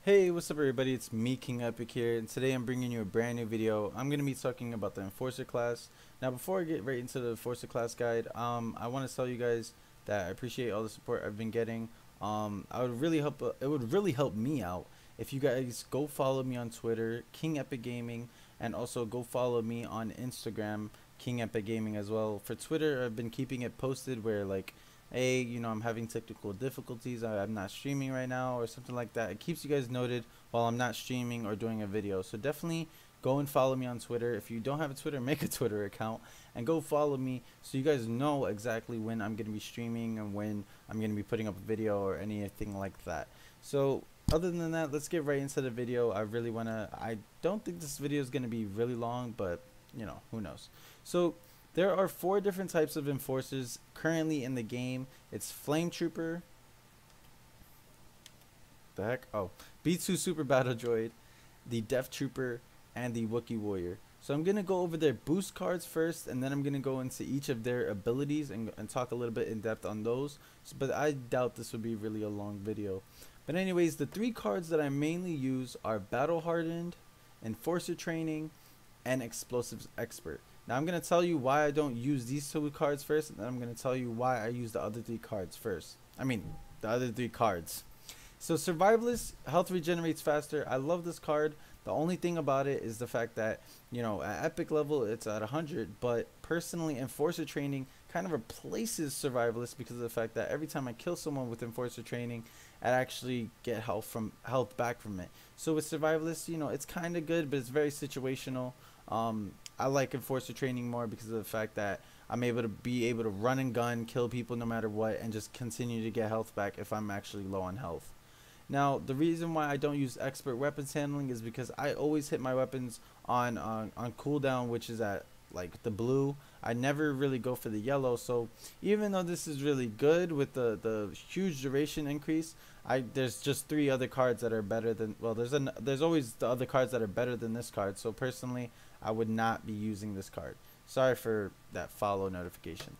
Hey, what's up everybody, it's me, King Epic here, and today I'm bringing you a brand new video. I'm going to be talking about the Enforcer class. Now before I get right into the Enforcer class guide, I want to tell you guys that I appreciate all the support I've been getting. It would really help me out if you guys go follow me on Twitter, KingEpicGaming, and also go follow me on Instagram, KingEpicGaming as well. For Twitter, I've been keeping it posted where like, hey, I'm having technical difficulties, I'm not streaming right now or something like that. It keeps you guys noted while I'm not streaming or doing a video. So definitely go and follow me on Twitter. If you don't have a Twitter, make a Twitter account and go follow me so you guys know exactly when I'm going to be streaming and when I'm going to be putting up a video or anything like that. So other than that, let's get right into the video. I don't think this video is going to be really long, but who knows. So there are 4 different types of enforcers currently in the game. It's Flame Trooper, B2 Super Battle Droid, the Death Trooper, and the Wookiee Warrior. So I'm going to go over their boost cards first, and then I'm going to go into each of their abilities and talk a little bit in depth on those. But I doubt this would be really a long video. But anyways, the 3 cards that I mainly use are Battle Hardened, Enforcer Training, and Explosives Expert. Now I'm going to tell you why I don't use these 2 cards first, and then I'm going to tell you why I use the other 3 cards first. The other 3 cards. So Survivalist, health regenerates faster. I love this card. The only thing about it is the fact that, at epic level it's at 100, but personally Enforcer Training kind of replaces Survivalist because of the fact that every time I kill someone with Enforcer Training, I actually get health back from it. So with Survivalist, it's kind of good, but it's very situational. I like Enforcer Training more because of the fact that I'm able to run and gun, kill people no matter what, and just continue to get health back if I'm actually low on health. Now, the reason why I don't use Expert Weapons Handling is because I always hit my weapons on cooldown, which is at like the blue. I never really go for the yellow. So even though this is really good with the huge duration increase, there's just 3 other cards that are better than, well, there's always the other cards that are better than this card. So personally, I would not be using this card. Sorry for that follow notification.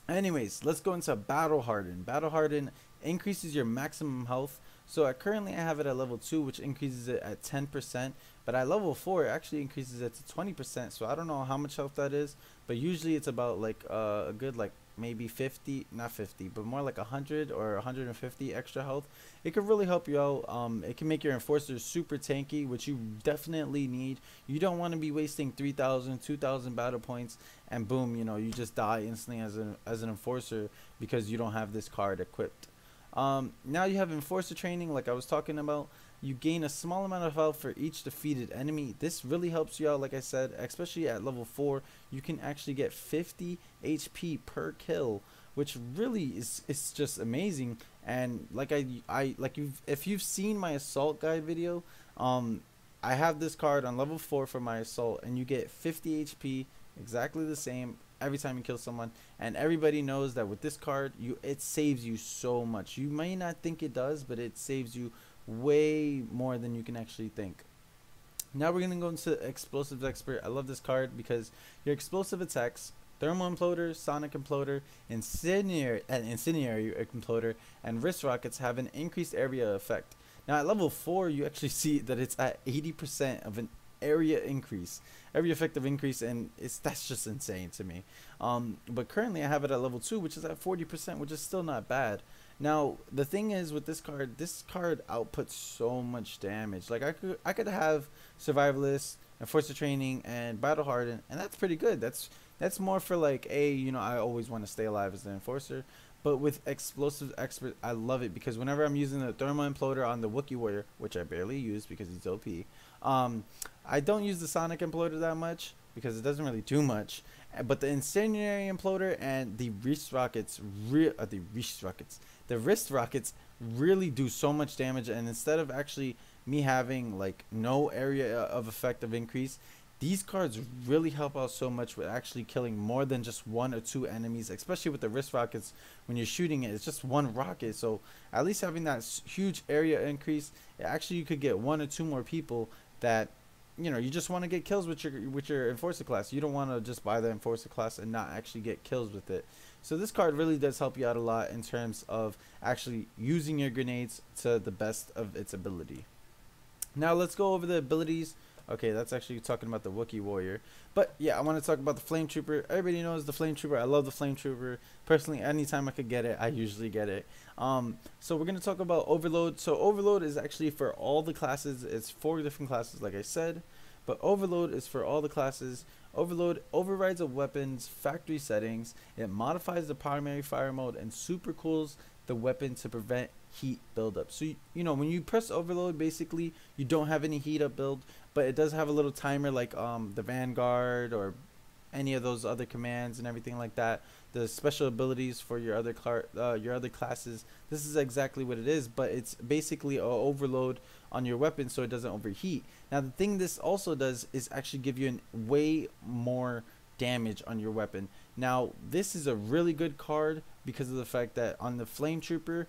Anyways, let's go into Battle Harden. Battle Harden increases your maximum health. So currently I have it at level 2, which increases it at 10%, but at level 4 it actually increases it to 20%. So I don't know how much health that is, but usually it's about like a good like maybe 50, not 50, but more like 100 or 150 extra health. It could really help you out. It can make your enforcers super tanky, which you definitely need. You don't want to be wasting 3,000, 2,000 battle points and boom, you just die instantly as an enforcer because you don't have this card equipped. Now you have Enforcer Training, like I was talking about. You gain a small amount of health for each defeated enemy. This really helps you out, like I said, especially at level 4. You can actually get 50 HP per kill, which really is just amazing. And like if you've seen my assault guide video, I have this card on level 4 for my assault, and you get 50 HP, exactly the same every time you kill someone. And everybody knows that with this card, it saves you so much. You may not think it does, but it saves you way more than you can actually think. Now we're going to go into Explosives Expert. I love this card because your explosive attacks, Thermal Imploder, Sonic Imploder, Incendiary Imploder, and Wrist Rockets have an increased area effect. Now at level 4, you actually see that it's at 80% of an area effective increase, and that's just insane to me. But currently I have it at level 2, which is at 40%, which is still not bad. Now the thing is with this card outputs so much damage. Like I could have Survivalist, Enforcer Training, and Battle Harden, and that's pretty good. That's more for like I always want to stay alive as an enforcer. But with Explosives Expert, I love it because whenever I'm using the Thermal Imploder on the Wookiee Warrior, which I barely use because he's OP, I don't use the Sonic Imploder that much because it doesn't really do much. But the Incendiary Imploder and the Wrist Rockets, the Wrist Rockets really do so much damage. And instead of actually me having like no area of effective increase, these cards really help out so much with actually killing more than just 1 or 2 enemies, especially with the Wrist Rockets. When you're shooting it, it's just 1 rocket. So at least having that huge area increase, actually you could get 1 or 2 more people that, you just want to get kills with your Enforcer class. You don't want to just buy the Enforcer class and not actually get kills with it. So this card really does help you out a lot in terms of actually using your grenades to the best of its ability. Now let's go over the abilities. Okay, that's actually talking about the Wookiee warrior. But yeah, I want to talk about the flame trooper. Everybody knows the flame trooper. I love the flame trooper. Personally, anytime I could get it, I usually get it. So we're gonna talk about overload. So overload is actually for all the classes. It's 4 different classes, like I said. But overload is for all the classes. Overload overrides a weapon's factory settings. It modifies the primary fire mode and super cools the weapon to prevent heat buildup. So you know, when you press overload, basically you don't have any heat up build, but it does have a little timer like the Vanguard or any of those other commands and everything like that. The special abilities for your other classes. This is exactly what it is, but it's basically a overload on your weapon so it doesn't overheat. Now the thing this also does is actually give you an way more damage on your weapon. Now this is a really good card because of the fact that on the flame trooper,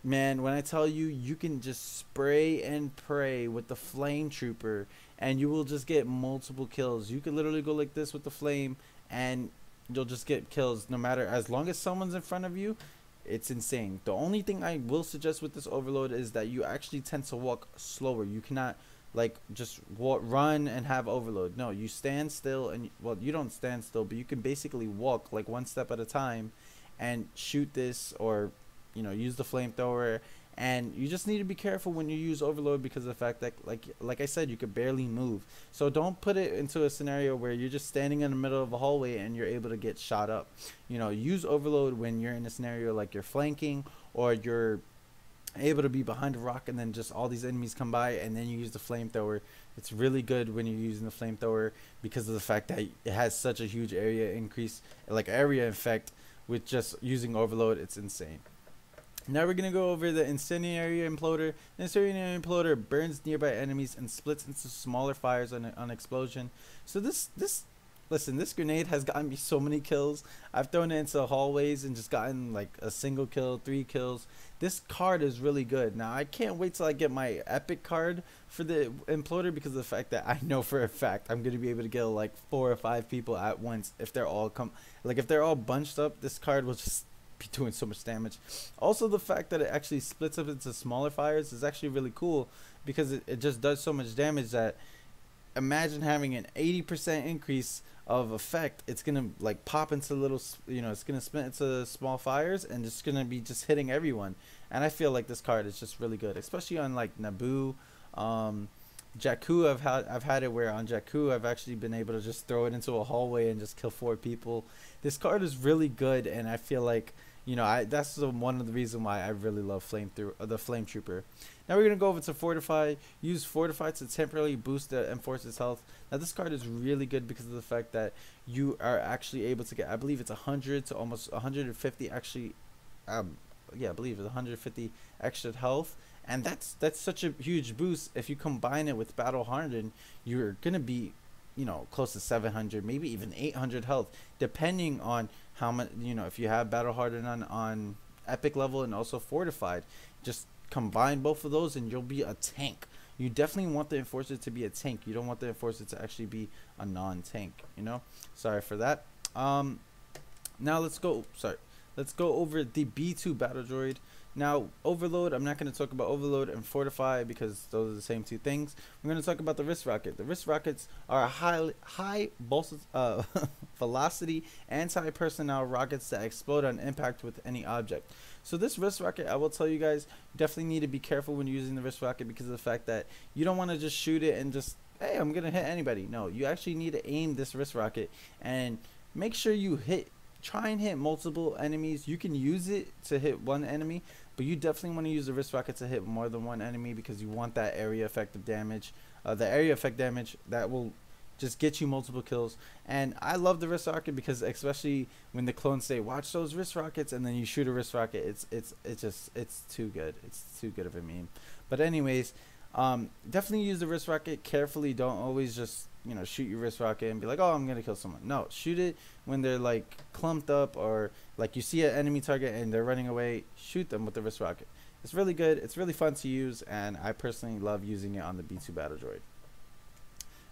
man, when I tell you, you can just spray and pray with the flame trooper and you will just get multiple kills. You could literally go like this with the flame and you'll just get kills no matter, as long as someone's in front of you. It's insane. The only thing I will suggest with this overload is that you actually tend to walk slower. You cannot like just run and have overload. No, you stand still, and well, you don't stand still, but you can basically walk like 1 step at a time and shoot this, or you know, use the flamethrower. And you just need to be careful when you use overload because of the fact that like I said, you could barely move. So don't put it into a scenario where you're just standing in the middle of a hallway and you're able to get shot up. You know, use overload when you're in a scenario like you're flanking, or you're able to be behind a rock and then just all these enemies come by and then you use the flamethrower. It's really good when you're using the flamethrower because of the fact that it has such a huge area increase, like area effect. With just using overload, it's insane. Now we're going to go over the incendiary imploder. The incendiary imploder burns nearby enemies and splits into smaller fires on explosion. So listen, this grenade has gotten me so many kills. I've thrown it into hallways and just gotten like a single kill, 3 kills. This card is really good. Now I can't wait till I get my epic card for the imploder because of the fact that I know for a fact I'm going to be able to kill like 4 or 5 people at once if they're all if they're all bunched up. This card will just be doing so much damage. Also, the fact that it actually splits up into smaller fires is actually really cool because it just does so much damage that imagine having an 80% increase of effect. It's gonna like pop into little, you know, it's gonna split into small fires and it's gonna be just hitting everyone. And I feel like this card is just really good, especially on like Naboo, Jakku. I've had it where on Jakku I've actually been able to just throw it into a hallway and just kill 4 people. This card is really good, and I feel like, you know, that's one of the reasons why I really love the flame trooper. Now we're gonna go over to fortify. Use fortify to temporarily boost the enforcer's health. Now this card is really good because of the fact that you are actually able to get, I believe it's 100 to almost 150 actually. Yeah, I believe it's 150 extra health. And that's such a huge boost. If you combine it with Battle Hardened, you're gonna be, you know, close to 700, maybe even 800 health, depending on how much, you know, if you have Battle Hardened on epic level and also fortified. Just combine both of those and you'll be a tank. You definitely want the enforcer to be a tank. You don't want the enforcer to actually be a non-tank, you know. Sorry for that. Now let's go over the B2 battle droid. Now, overload, I'm not going to talk about overload and fortify because those are the same 2 things. We're going to talk about the wrist rocket. The wrist rockets are high velocity anti-personnel rockets that explode on impact with any object. So this wrist rocket, I will tell you guys, you definitely need to be careful when using the wrist rocket because of the fact that you don't want to just shoot it and just, hey, I'm going to hit anybody. No, you actually need to aim this wrist rocket and make sure you try and hit multiple enemies. You can use it to hit one enemy, but you definitely want to use the wrist rocket to hit more than one enemy because you want that area effective damage. The area effect damage that will just get you multiple kills. And I love the wrist rocket because especially when the clones say watch those wrist rockets and then you shoot a wrist rocket, it's too good. It's too good of a meme. But anyways, definitely use the wrist rocket carefully. Don't always just, you know, shoot your wrist rocket and be like, oh, I'm gonna kill someone. No, shoot it when they're like clumped up or like you see an enemy target and they're running away. Shoot them with the wrist rocket. It's really good. It's really fun to use, and I personally love using it on the B2 battle droid.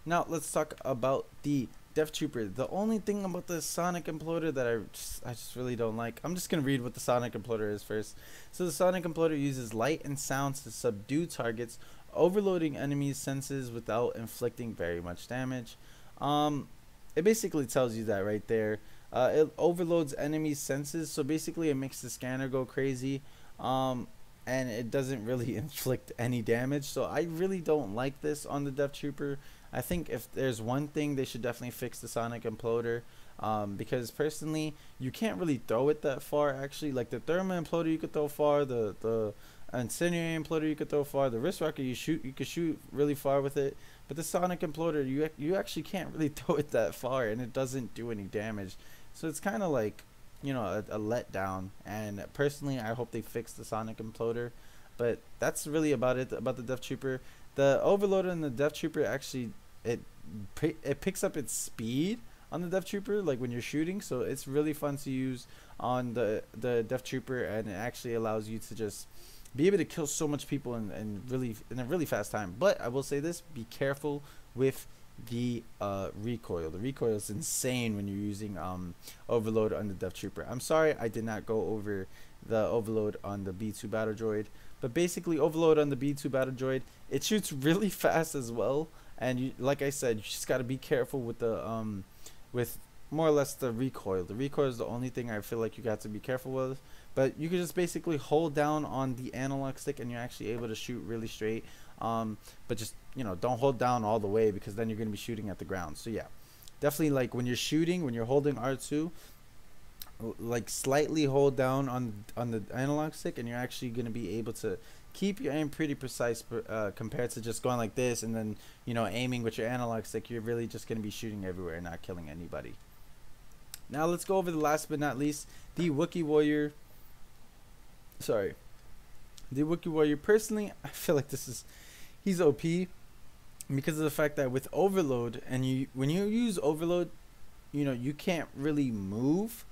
Now let's talk about the Death Trooper. The only thing about the Sonic Imploder that I just really don't like. I'm just gonna read what the Sonic Imploder is first. So the Sonic Imploder uses light and sounds to subdue targets overloading enemies' senses without inflicting very much damage. Um, it basically tells you that right there. It overloads enemies' senses, so basically it makes the scanner go crazy. Um, and it doesn't really inflict any damage. So I really don't like this on the Death Trooper. I think if there's one thing, they should definitely fix the Sonic Imploder. Because personally, you can't really throw it that far. Actually, like the Thermal Imploder, you could throw far. The Incendiary Imploder, you could throw far. The Wrist Rocket, you could shoot really far with it. But the Sonic Imploder, you actually can't really throw it that far, and it doesn't do any damage. So it's kind of like, you know, a letdown. And personally, I hope they fix the Sonic Imploder. But that's really about it about the Death Trooper. The Overloader and the Death Trooper actually it picks up its speed on the Death Trooper, like when you're shooting, so it's really fun to use on the Death Trooper, and it actually allows you to just be able to kill so much people in a really fast time. But I will say this: be careful with the recoil. The recoil is insane when you're using Overload on the Death Trooper. I'm sorry I did not go over the Overload on the B2 Battle Droid, but basically Overload on the B2 Battle Droid, it shoots really fast as well, and you, like I said, you just got to be careful with the with more or less the recoil. The recoil is the only thing I feel like you got to be careful with. But you can just basically hold down on the analog stick and you're actually able to shoot really straight. But just, you know, don't hold down all the way, because then you're going to be shooting at the ground. So yeah, definitely, like when you're shooting, when you're holding R2, like slightly hold down on the analog stick, and you're actually going to be able to keep your aim pretty precise compared to just going like this and then, you know, aiming with your analog stick. You're really just going to be shooting everywhere and not killing anybody. Now let's go over the last but not least, the Wookiee Warrior. Sorry, the Wookiee Warrior. Personally, I feel like he's OP because of the fact that with Overload, and when you use Overload, you know, you can't really move.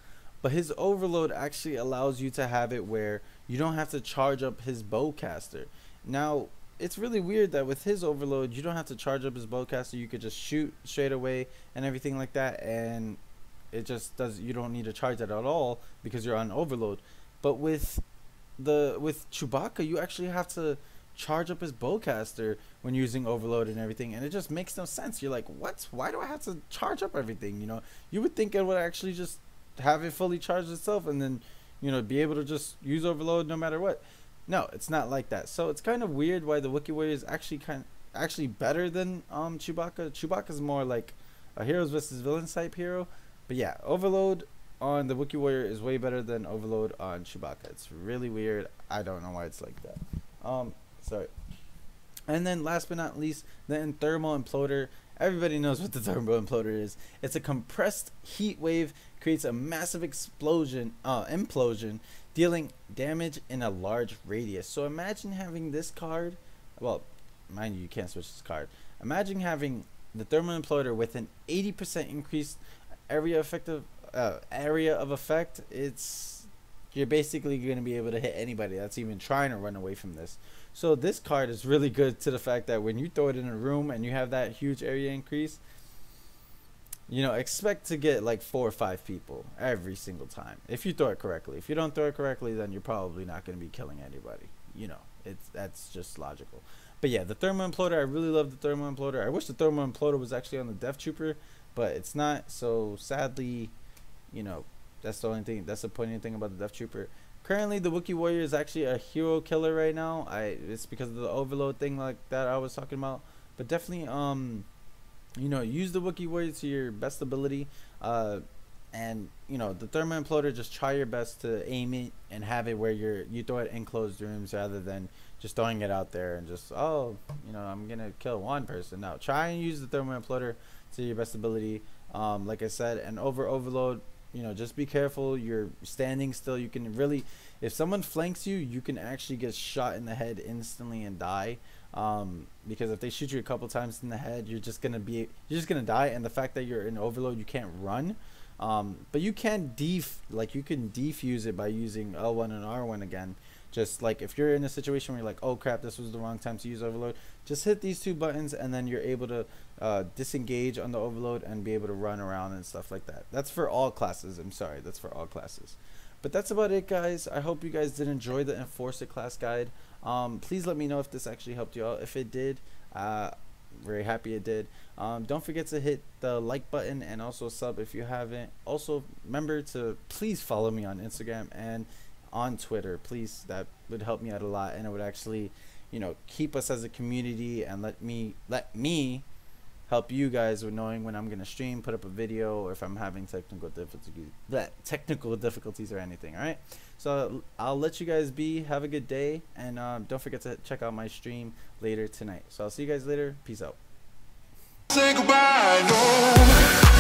But his Overload actually allows you to have it where you don't have to charge up his bowcaster. Now, it's really weird that with his Overload, you don't have to charge up his bowcaster. You could just shoot straight away and everything like that, and it just does. You don't need to charge it at all because you're on Overload. But with Chewbacca, you actually have to charge up his bowcaster when using Overload and everything, and it just makes no sense. You're like, what? Why do I have to charge up everything? You know, you would think it would actually just have it fully charged itself and then, you know, be able to just use Overload no matter what. No, it's not like that. So it's kind of weird why the Wookiee Warrior is actually better than Chewbacca. Chewbacca's more like a heroes versus villains type hero. But yeah, Overload on the Wookiee Warrior is way better than Overload on Chewbacca. It's really weird. I don't know why it's like that. Sorry. And then last but not least, the Thermal Imploder. Everybody knows what the Thermal Imploder is. It's a compressed heat wave, creates a massive implosion, dealing damage in a large radius. So imagine having this card. Well, mind you, you can't switch this card. Imagine having the Thermal Imploder with an 80% increased area of effect. You're basically going to be able to hit anybody that's even trying to run away from this. So this card is really good to the fact that when you throw it in a room and you have that huge area increase, you know, expect to get like 4 or 5 people every single time if you throw it correctly. If you don't throw it correctly, then you're probably not going to be killing anybody. You know, that's just logical. But yeah, the Thermal Imploder, I really love the Thermal Imploder. I wish the Thermal Imploder was actually on the Death Trooper, but it's not. So sadly, you know, that's the only thing. That's the poignant thing about the Death Trooper. Currently, the Wookiee Warrior is actually a hero killer right now. It's because of the Overload thing like that I was talking about. But definitely, you know, use the Wookiee Warrior to your best ability. And you know, the Thermal Imploder, just try your best to aim it and have it where you throw it in closed rooms rather than just throwing it out there and just, oh, you know, I'm gonna kill one person. Now try and use the Thermal Imploder to your best ability. Like I said, and Overload, you know, just be careful. You're standing still. You can really, if someone flanks you, you can actually get shot in the head instantly and die. Because if they shoot you a couple times in the head, you're just gonna die. And the fact that you're in Overload, you can't run. But you can defuse it by using L1 and R1 again. Just like if you're in a situation where you're like, oh crap, this was the wrong time to use Overload, just hit these 2 buttons and then you're able to disengage on the Overload and be able to run around and stuff like that. That's for all classes. I'm sorry, that's for all classes. But that's about it, guys. I hope you guys did enjoy the Enforcer class guide. Please let me know if this actually helped you out. If it did, very happy it did. Don't forget to hit the like button and also sub if you haven't. Also remember to please follow me on Instagram and on Twitter, please. That would help me out a lot, and it would actually, you know, keep us as a community and let me help you guys with knowing when I'm gonna stream, put up a video, or if I'm having technical difficulties or anything. All right, so I'll let you guys be. Have a good day, and don't forget to check out my stream later tonight. So I'll see you guys later. Peace out. Say goodbye, no.